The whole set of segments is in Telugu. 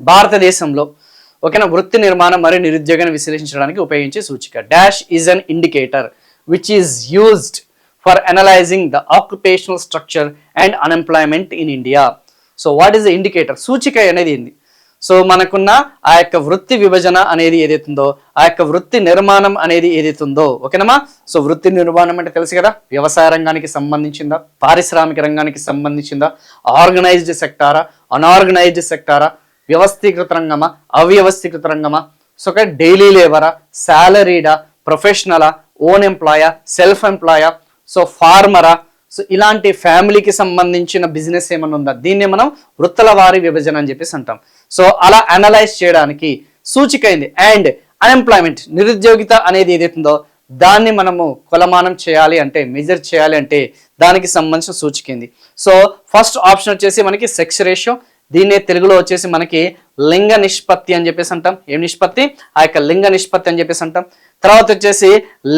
భారతదేశంలో ఓకేనా వృత్తి నిర్మాణం మరియు నిరుద్యోగాన్ని విశ్లేషించడానికి ఉపయోగించే సూచిక dash is an indicator which is used for analysing the occupational structure and unemployment in India. So what is the indicator? సూచిక అనేది ఏంది? సో మనకున్న ఆ యొక్క వృత్తి విభజన అనేది ఏదైతుందో, ఆ యొక్క వృత్తి నిర్మాణం అనేది ఏదైతుందో, ఓకేనమ్మా. సో వృత్తి నిర్మాణం అంటే తెలుసు కదా, వ్యవసాయ రంగానికి సంబంధించిందా, పారిశ్రామిక రంగానికి సంబంధించిందా, ఆర్గనైజ్డ్ సెక్టారా, అన్ఆర్గనైజ్డ్ సెక్టారా, వ్యవస్థీకృత రంగమా, అవ్యవస్థీకృత రంగమా, సో ఒక డైలీ లేబరా, శాలరీడా, ప్రొఫెషనలా, ఓన్ ఎంప్లాయా, సెల్ఫ్ ఎంప్లాయా, సో ఫార్మరా, సో ఇలాంటి ఫ్యామిలీకి సంబంధించిన బిజినెస్ ఏమైనా ఉందా, దీన్నే మనం వృత్తుల వారి విభజన అని చెప్పేసి అంటాం. సో అలా అనలైజ్ చేయడానికి సూచిక అయింది. అండ్ అన్ఎంప్లాయ్మెంట్ నిరుద్యోగిత అనేది ఏదైతుందో దాన్ని మనము కొలమానం చేయాలి అంటే, మెజర్ చేయాలి అంటే దానికి సంబంధించిన సూచిక ఏంది? సో ఫస్ట్ ఆప్షన్ వచ్చేసి మనకి సెక్స్ రేషియో, దీన్నే తెలుగులో వచ్చేసి మనకి లింగ నిష్పత్తి అని చెప్పేసి అంటాం. ఏం నిష్పత్తి? ఆ యొక్క లింగ నిష్పత్తి అని చెప్పేసి అంటాం. తర్వాత వచ్చేసి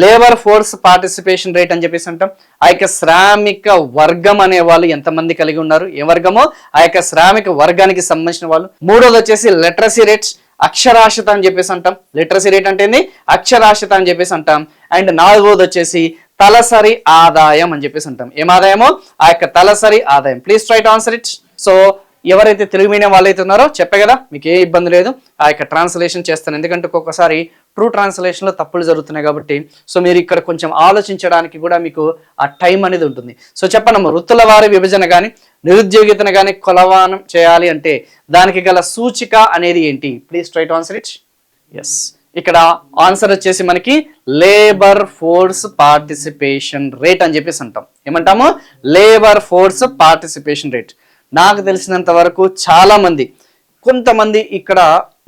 లేబర్ ఫోర్స్ పార్టిసిపేషన్ రేట్ అని చెప్పేసి అంటాం. ఆ యొక్క శ్రామిక వర్గం అనే వాళ్ళు ఎంతమంది కలిగి ఉన్నారు, ఏ వర్గమో ఆ యొక్క శ్రామిక వర్గానికి సంబంధించిన వాళ్ళు. మూడోది వచ్చేసి లిటరసీ రేట్స్, అక్షరాస్యత అని చెప్పేసి అంటాం. లిటరసీ రేట్ అంటే ఏంది? అక్షరాస్యత అని చెప్పేసి అంటాం. అండ్ నాలుగోది వచ్చేసి తలసరి ఆదాయం అని చెప్పేసి అంటాం. ఏం ఆదాయమో? ఆ యొక్క తలసరి ఆదాయం. Please try to answer it. So ఎవరైతే తెలుగు మీడియం వాళ్ళైతే ఉన్నారో చెప్పే కదా, మీకు ఏ ఇబ్బంది లేదు, ఆ యొక్క ట్రాన్స్లేషన్ చేస్తాను. ఎందుకంటే ఒక్కొక్కసారి ట్రూ ట్రాన్స్లేషన్లో తప్పులు జరుగుతున్నాయి కాబట్టి, సో మీరు ఇక్కడ కొంచెం ఆలోచించడానికి కూడా మీకు ఆ టైం అనేది ఉంటుంది. సో చెప్పండి, వృత్తుల వారి విభజన కానీ నిరుద్యోగితను కానీ కొలమానం చేయాలి అంటే దానికి గల సూచిక అనేది ఏంటి? Please try to answer it. Yes, ఇక్కడ ఆన్సర్ వచ్చేసి మనకి లేబర్ ఫోర్స్ పార్టిసిపేషన్ రేట్ అని చెప్పేసి అంటాం. ఏమంటాము? Labour force participation rate. నాకు తెలిసినంత వరకు చాలా మంది, కొంతమంది ఇక్కడ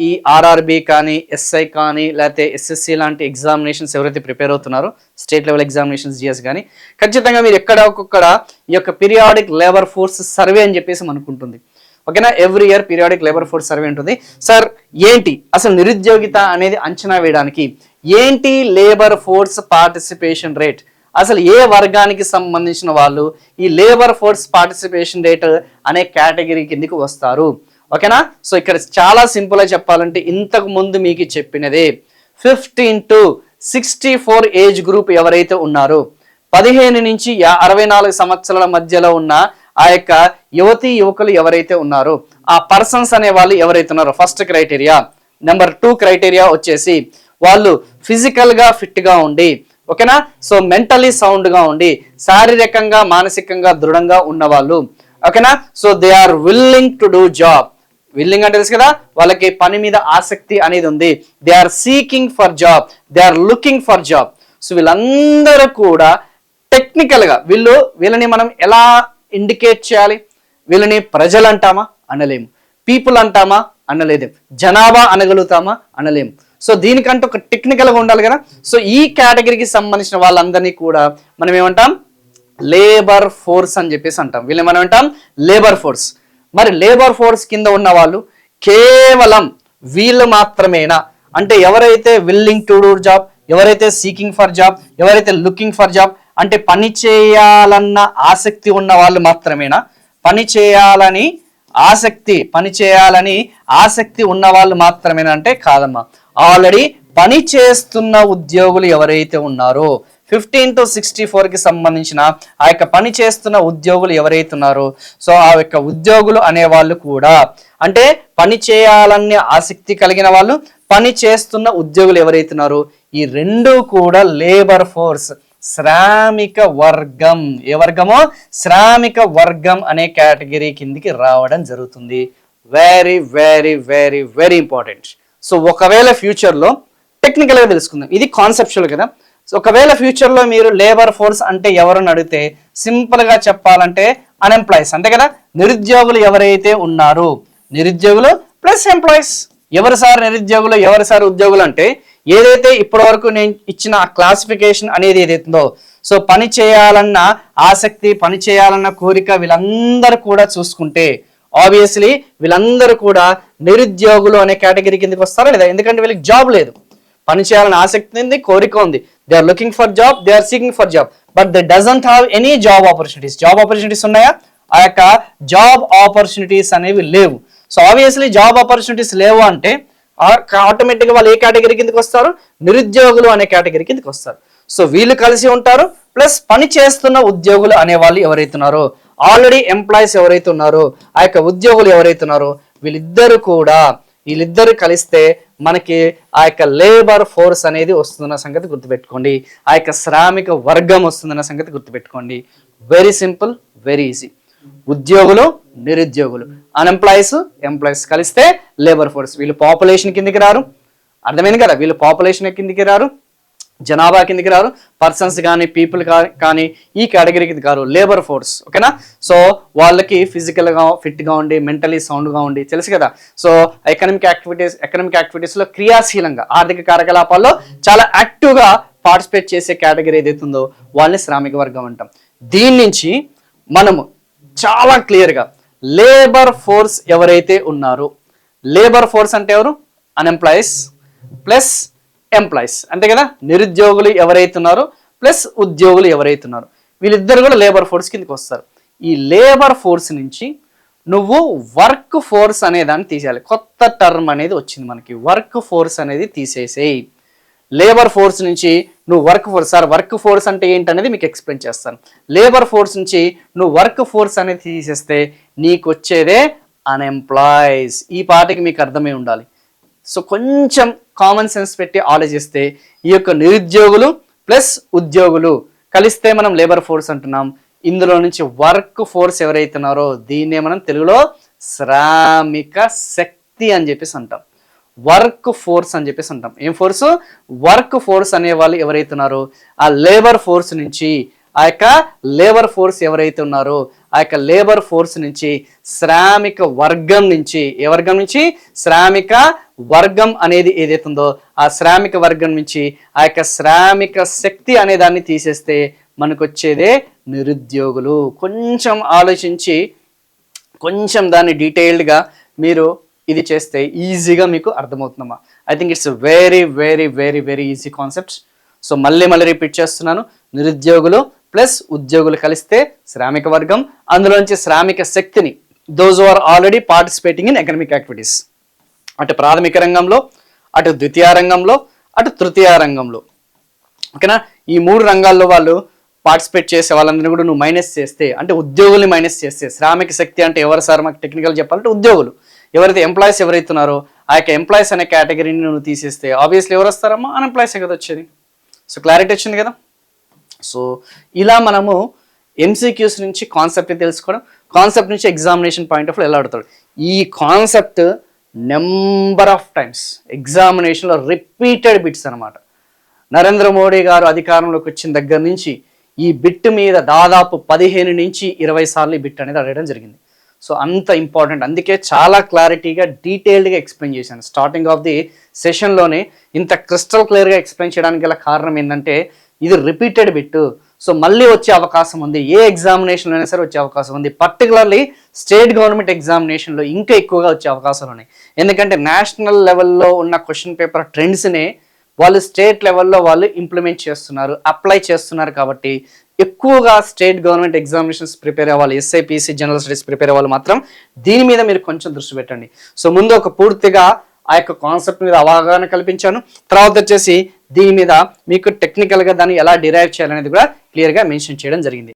ఈ ఆర్ఆర్బి కానీ, ఎస్ఐ కానీ, లేకపోతే ఎస్ఎస్సి లాంటి ఎగ్జామినేషన్స్ ఎవరైతే ప్రిపేర్ అవుతున్నారో, స్టేట్ లెవెల్ ఎగ్జామినేషన్స్, జిఎస్ కానీ, ఖచ్చితంగా మీరు ఎక్కడ ఒక్కొక్కడ ఈ యొక్క పీరియాడిక్ లేబర్ ఫోర్స్ సర్వే అని చెప్పేసి అనుకుంటుంది. ఓకేనా, every year periodic labour force survey ఉంటుంది. సార్ ఏంటి అసలు నిరుద్యోగిత అనేది అంచనా వేయడానికి ఏంటి లేబర్ ఫోర్స్ పార్టిసిపేషన్ రేట్, అసలు ఏ వర్గానికి సంబంధించిన వాళ్ళు ఈ లేబర్ ఫోర్స్ పార్టిసిపేషన్ రేట్ అనే కేటగిరీ కిందకి వస్తారు? ఓకేనా. సో ఇక్కడ చాలా సింపుల్గా చెప్పాలంటే ఇంతకు ముందు మీకు చెప్పినదే 15 to 64 ఏజ్ గ్రూప్ ఎవరైతే ఉన్నారో, 15 నుంచి 64 సంవత్సరాల మధ్యలో ఉన్న ఆ యొక్క యువతీ యువకులు ఎవరైతే ఉన్నారో, ఆ పర్సన్స్ అనే వాళ్ళు ఎవరైతే ఉన్నారో, ఫస్ట్ క్రైటీరియా. నెంబర్ 2 క్రైటీరియా వచ్చేసి వాళ్ళు ఫిజికల్గా ఫిట్గా ఉండి, ఓకేనా, సో మెంటలీ సౌండ్గా ఉండి, శారీరకంగా మానసికంగా దృఢంగా ఉన్నవాళ్ళు. ఓకేనా, so they are willing to do job. Willing అంటే తెలుసు కదా, వాళ్ళకి పని మీద ఆసక్తి అనేది ఉంది. They are seeking for job, they are looking for job. So వీళ్ళందరూ కూడా టెక్నికల్గా వీళ్ళని మనం ఎలా ఇండికేట్ చేయాలి? వీళ్ళని ప్రజలు అంటామా? అనలేము. పీపుల్ అంటామా? అనలేదు. జనాభా అనగలుగుతామా? అనలేము. సో దీనికంటే ఒక టెక్నికల్గా ఉండాలి కదా. సో ఈ కేటగిరీకి సంబంధించిన వాళ్ళందరినీ కూడా మనం ఏమంటాం? లేబర్ ఫోర్స్ అని చెప్పేసి అంటాం. వీళ్ళని మనం అంటాం లేబర్ ఫోర్స్. మరి లేబర్ ఫోర్స్ కింద ఉన్న వాళ్ళు కేవలం వీళ్ళు మాత్రమేనా అంటే, ఎవరైతే విల్లింగ్ టు డూ జాబ్, ఎవరైతే సీకింగ్ ఫర్ జాబ్, ఎవరైతే లుకింగ్ ఫర్ జాబ్, అంటే పని చేయాలన్న ఆసక్తి ఉన్న వాళ్ళు మాత్రమేనా? పని చేయాలని ఆసక్తి ఉన్న వాళ్ళు మాత్రమేనా అంటే కాదమ్మా. ఆల్రెడీ పని చేస్తున్న ఉద్యోగులు ఎవరైతే ఉన్నారో, 15 to 64కి సంబంధించిన ఆ యొక్క పని చేస్తున్న ఉద్యోగులు ఎవరైతే ఉన్నారో, సో ఆ యొక్క ఉద్యోగులు అనేవాళ్ళు కూడా, అంటే పని చేయాలనే ఆసక్తి కలిగిన వాళ్ళు, పని చేస్తున్న ఉద్యోగులు ఎవరైతే ఉన్నారో, ఈ రెండు కూడా లేబర్ ఫోర్స్, శ్రామిక వర్గం. ఏ వర్గమో? శ్రామిక వర్గం అనే కేటగిరీ కిందికి రావడం జరుగుతుంది. Very very very very important. So ఒకవేళ ఫ్యూచర్లో టెక్నికల్గా తెలుసుకుందాం, ఇది కాన్సెప్చువల్ కదా. సో ఒకవేళ ఫ్యూచర్లో మీరు లేబర్ ఫోర్స్ అంటే ఎవరని అడిగితే సింపుల్గా చెప్పాలంటే అన్ఎంప్లాయీస్, అంతే కదా. నిరుద్యోగులు ఎవరైతే ఉన్నారో, నిరుద్యోగులు ప్లస్ ఎంప్లాయీస్. ఎవరు సార్ నిరుద్యోగులు, ఎవరు సార్ ఉద్యోగులు అంటే, ఏదైతే ఇప్పటి వరకు నేను ఇచ్చిన క్లాసిఫికేషన్ అనేది ఏదైతుందో, సో పని చేయాలన్న ఆసక్తి, పని చేయాలన్న కోరిక, వీళ్ళందరూ కూడా చూసుకుంటే ఆబ్వియస్లీ వీళ్ళందరూ కూడా నిరుద్యోగులు అనే కేటగిరీ కిందకి వస్తారా లేదా? ఎందుకంటే వీళ్ళకి జాబ్ లేదు, పని చేయాలని ఆసక్తి ఉంది, కోరిక ఉంది. They are looking for job, they are seeking for job, but they doesn't have any job opportunities. Job opportunities ఉన్నాయా? ఆ యొక్క జాబ్ ఆపర్చునిటీస్ అనేవి లేవు. సో ఆబ్వియస్లీ జాబ్ ఆపర్చునిటీస్ లేవు అంటే ఆటోమేటిక్గా వాళ్ళు ఏ కేటగిరీ కిందకి వస్తారు, నిరుద్యోగులు అనే కేటగిరీ కిందకి వస్తారు. సో వీళ్ళు కలిసి ఉంటారు, ప్లస్ పని చేస్తున్న ఉద్యోగులు అనే వాళ్ళు ఎవరైతే ఉన్నారో, ఆల్రెడీ ఎంప్లాయీస్ ఎవరైతే ఉన్నారో, ఆ యొక్క ఉద్యోగులు ఎవరైతే ఉన్నారో వీళ్ళిద్దరు కలిస్తే మనకి ఆ యొక్క లేబర్ ఫోర్స్ అనేది వస్తుందన్న సంగతి గుర్తుపెట్టుకోండి, ఆ యొక్క శ్రామిక వర్గం వస్తుందన్న సంగతి గుర్తుపెట్టుకోండి. Very simple, very easy. ఉద్యోగులు, నిరుద్యోగులు, అన్ఎంప్లాయీస్, ఎంప్లాయీస్ కలిస్తే లేబర్ ఫోర్స్. వీళ్ళు పాపులేషన్ కిందికి రారు, అర్థమైంది కదా, వీళ్ళు పాపులేషన్ కిందికి రారు, జనాభా కిందికి రారు, పర్సన్స్ కానీ పీపుల్ కానీ ఈ కేటగిరీ కింద కారు, లేబర్ ఫోర్స్. ఓకేనా? సో వాళ్ళకి ఫిజికల్గా ఫిట్గా ఉండి, మెంటలీ సౌండ్గా ఉండి, తెలుసు కదా. సో ఎకనామిక్ యాక్టివిటీస్లో క్రియాశీలంగా, ఆర్థిక కార్యకలాపాల్లో చాలా యాక్టివ్గా పార్టిసిపేట్ చేసే కేటగిరీ ఏదైతే ఉందో వాళ్ళని శ్రామిక వర్గం అంటాం. దీని నుంచి మనము చాలా క్లియర్గా లేబర్ ఫోర్స్ ఎవరైతే ఉన్నారో, లేబర్ ఫోర్స్ అంటే ఎవరు? అన్ఎంప్లాయీస్ ప్లస్ ఎంప్లాయీస్, అంతే కదా. నిరుద్యోగులు ఎవరైతే ఉన్నారో ప్లస్ ఉద్యోగులు ఎవరైతే ఉన్నారో వీళ్ళిద్దరు కూడా లేబర్ ఫోర్స్ కిందకి వస్తారు. ఈ లేబర్ ఫోర్స్ నుంచి నువ్వు వర్క్ ఫోర్స్ అనే దాన్ని తీసేయాలి. కొత్త టర్మ్ అనేది వచ్చింది మనకి, వర్క్ ఫోర్స్ అనేది తీసేసేయి. లేబర్ ఫోర్స్ నుంచి నువ్వు work force, sir work force అంటే ఏంటనేది మీకు ఎక్స్ప్లెయిన్ చేస్తాను. లేబర్ ఫోర్స్ నుంచి నువ్వు వర్క్ ఫోర్స్ అనేది తీసేస్తే నీకు వచ్చేదే అన్ఎంప్లాయీస్. ఈ పాటకి మీకు అర్థమై ఉండాలి. సో కొంచెం కామన్ సెన్స్ పెట్టి ఆలోచిస్తే ఈ యొక్క నిరుద్యోగులు ప్లస్ ఉద్యోగులు కలిస్తే మనం లేబర్ ఫోర్స్ అంటున్నాం. ఇందులో నుంచి వర్క్ ఫోర్స్ ఎవరైతే ఉన్నారో దీన్నే మనం తెలుగులో శ్రామిక శక్తి అని చెప్పేసి అంటాం. వర్క్ ఫోర్స్ అని చెప్పేసి అంటాం. ఏం ఫోర్సు? వర్క్ ఫోర్స్ అనే వాళ్ళు ఎవరైతే ఉన్నారో ఆ లేబర్ ఫోర్స్ నుంచి, ఆ యొక్క లేబర్ ఫోర్స్ ఎవరైతే ఉన్నారో ఆ యొక్క లేబర్ ఫోర్స్ నుంచి శ్రామిక వర్గం నుంచి, ఏ వర్గం నుంచి? శ్రామిక వర్గం అనేది ఏదైతే ఉందో ఆ శ్రామిక వర్గం నుంచి ఆ యొక్క శ్రామిక శక్తి అనే దాన్ని తీసేస్తే మనకు వచ్చేదే నిరుద్యోగులు. కొంచెం ఆలోచించి కొంచెం దాన్ని డీటెయిల్డ్గా మీరు ఇది చేస్తే ఈజీగా మీకు అర్థమవుతుందమ్మా. I think it's very very very very easy concept. So మళ్ళీ రిపీట్ చేస్తున్నాను. నిరుద్యోగులు ప్లస్ ఉద్యోగులు కలిస్తే శ్రామిక వర్గం, అందులోంచి శ్రామిక శక్తిని, those are already participating in economic activities, అటు ప్రాథమిక రంగంలో, అటు ద్వితీయ రంగంలో, అటు తృతీయ రంగంలో. ఓకేనా? ఈ 3 రంగాల్లో వాళ్ళు పార్టిసిపేట్ చేసే వాళ్ళందరినీ కూడా నువ్వు మైనస్ చేస్తే, అంటే ఉద్యోగుల్ని మైనస్ చేస్తే, శ్రామిక శక్తి అంటే ఎవరు సార్ మాకు టెక్నికల్ చెప్పాలంటే ఉద్యోగులు, ఎవరైతే ఎంప్లాయీస్ ఎవరైతే ఉన్నారో ఆ యొక్క ఎంప్లాయీస్ అనే కేటగిరీని నువ్వు తీసేస్తే ఆబ్వియస్లీ ఎవరు వస్తారమ్మా? అన్ఎంప్లాయీసే కదా వచ్చేది. సో క్లారిటీ వచ్చింది కదా. సో ఇలా మనము ఎంసీక్యూస్ నుంచి కాన్సెప్ట్ తెలుసుకోవడం, కాన్సెప్ట్ నుంచి ఎగ్జామినేషన్ పాయింట్ ఆఫ్ వ్యూ ఎలా అడుగుతాడు. ఈ కాన్సెప్ట్ నెంబర్ ఆఫ్ టైమ్స్ ఎగ్జామినేషన్లో రిపీటెడ్ బిట్స్ అనమాట. నరేంద్ర మోడీ గారు అధికారంలోకి వచ్చిన దగ్గర నుంచి ఈ బిట్ మీద దాదాపు 15 నుంచి 20 సార్లు ఈ బిట్ అనేది అడగడం జరిగింది. సో అంత ఇంపార్టెంట్, అందుకే చాలా క్లారిటీగా డీటెయిల్డ్గా ఎక్స్ప్లెయిన్ చేశాను. స్టార్టింగ్ ఆఫ్ ది సెషన్లోనే ఇంత క్రిస్టల్ క్లియర్గా ఎక్స్ప్లెయిన్ చేయడానికి గల కారణం ఏంటంటే ఇది రిపీటెడ్ బిట్. సో మళ్ళీ వచ్చే అవకాశం ఉంది, ఏ ఎగ్జామినేషన్లో అయినా సరే వచ్చే అవకాశం ఉంది. పర్టికులర్లీ స్టేట్ గవర్నమెంట్ ఎగ్జామినేషన్లో ఇంకా ఎక్కువగా వచ్చే అవకాశాలు ఉన్నాయి. ఎందుకంటే నేషనల్ లెవెల్లో ఉన్న క్వశ్చన్ పేపర్ ట్రెండ్స్నే వాళ్ళు స్టేట్ లెవెల్లో వాళ్ళు ఇంప్లిమెంట్ చేస్తున్నారు, అప్లై చేస్తున్నారు. కాబట్టి ఎక్కువగా స్టేట్ గవర్నమెంట్ ఎగ్జామినేషన్స్ ప్రిపేర్ అవ్వాలి, ఎస్ఐపిసి జనరల్ స్టడీస్ ప్రిపేర్ అవ్వాలి మాత్రం దీని మీద మీరు కొంచెం దృష్టి పెట్టండి. సో ముందు ఒక పూర్తిగా ఆ యొక్క కాన్సెప్ట్ మీద అవగాహన కల్పించాను. తర్వాత వచ్చేసి దీని మీద మీకు టెక్నికల్గా దాన్ని ఎలా డిరైవ్ చేయాలనేది కూడా క్లియర్గా మెన్షన్ చేయడం జరిగింది.